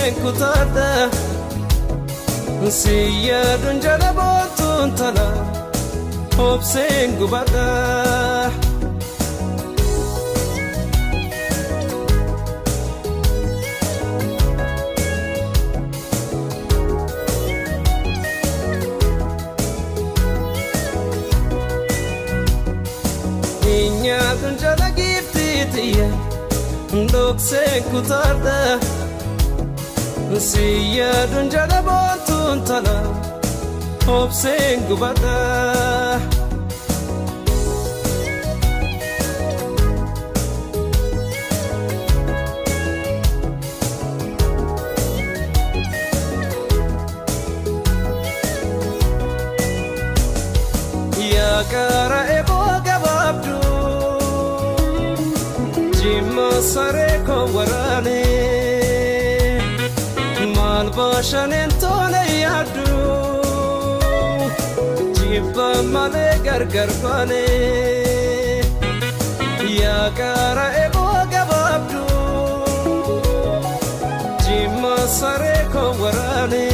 Ndoksen kutada Siyadun jala botun tala Obsen gubada Nyaadhuun jala giftitiya Ndoksen kutada Siyadun jala botun tala Obsen gubada Ya kara ebo gababdu Jimma sare ko warane Malbashanen tone yadu Jibba male gargar bane Ya kara ebo gababdu Jimma sare ko warane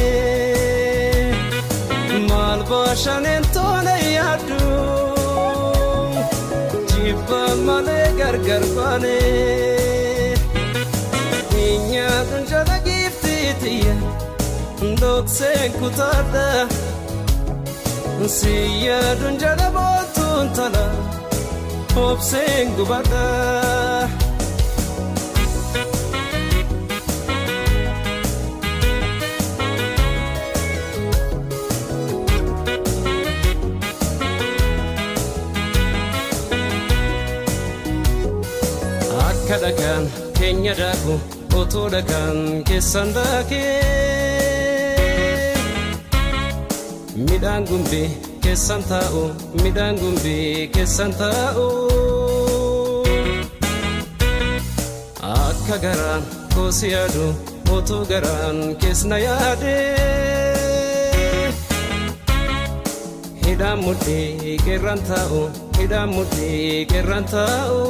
Malbashanen tone yadu Jibba male gargar bane Nyaadhuun jala giftitiya Ndoksen kutada Siyadun jala botun tala Obsen gubada Akkadakan kenya daku Otodakan kesandake Midhaan gumbii keessan taa'u midhaan gumbii keessan taa'u Akka garaan koosi yaadu otoo garaan keessna yaade Hidhaan mudhii qeerran taa'u hidhaan mudhii qeerran taa'u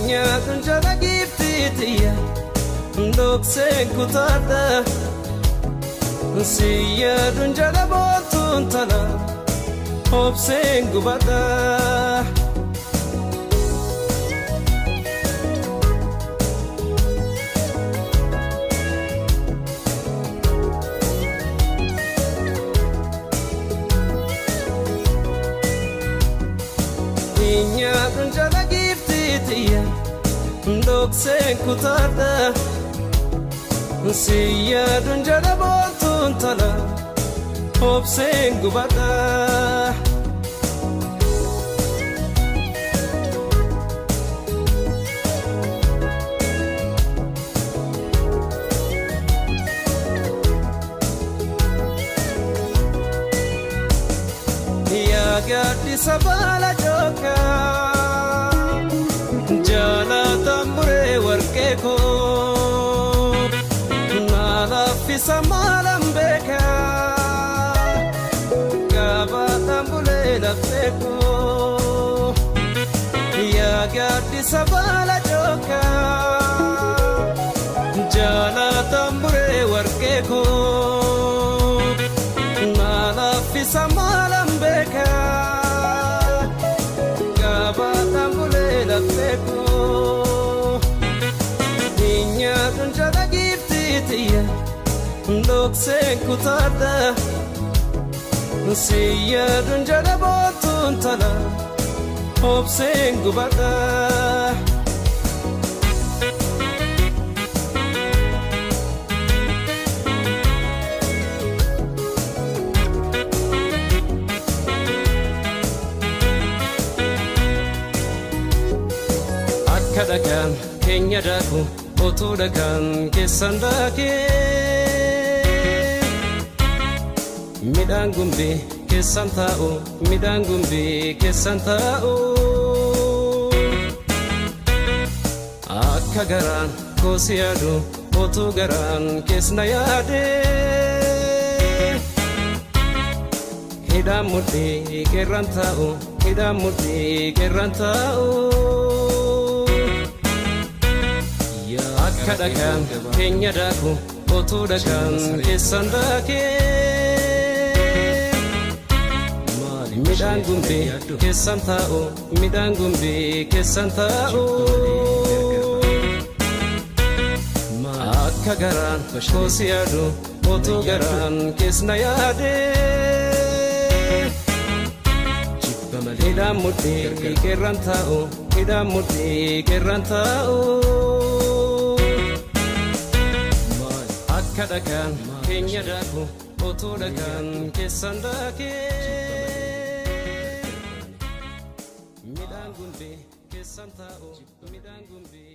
Nyaadhuun jala giftitiya Ndoksen kutada Siyadun jala botun tala Obsen gubada Nyaadhuun jala giftitiya Ndoksen kutada Siyadun jala botun tala Obsen gubada Ya gadi sabala joka Jala tambure warkeko Fisa malam beka Gaba tambule lafeko Ya gadi sabala joka Jala tambure warkeko Nala fisa malam beka Gaba tambule lafeko Nyaadhuun jala giftitiya Ndoksen kutada Siyadun jala botun tala Obsen gubada Akkadakan kenya daku Otodakan kesandake Midhaan gumbii keessan taa'u midhaan gumbii keessan taa'u Akka garaan koosi yaadu otoo garaan keessna yaade Hidhaan mudhii qeerran taa'u hidhaan mudhii qeerran taa'u akka dhagaan keenya daaku otuu dhagaan keessan daakee midhaan gumbii keessan taa'u midhaan gumbii keessan taa'u akka garaan koosi yaadu otuu garaan keessna yaadee hidhaan mudhii qeerran taa'u hidhaan mudhii qeerran taa'u akka dhagaan keenya daaku otuu dhagaan keessan daakee midhaan gumbii keessan taa'u midhaan gumbii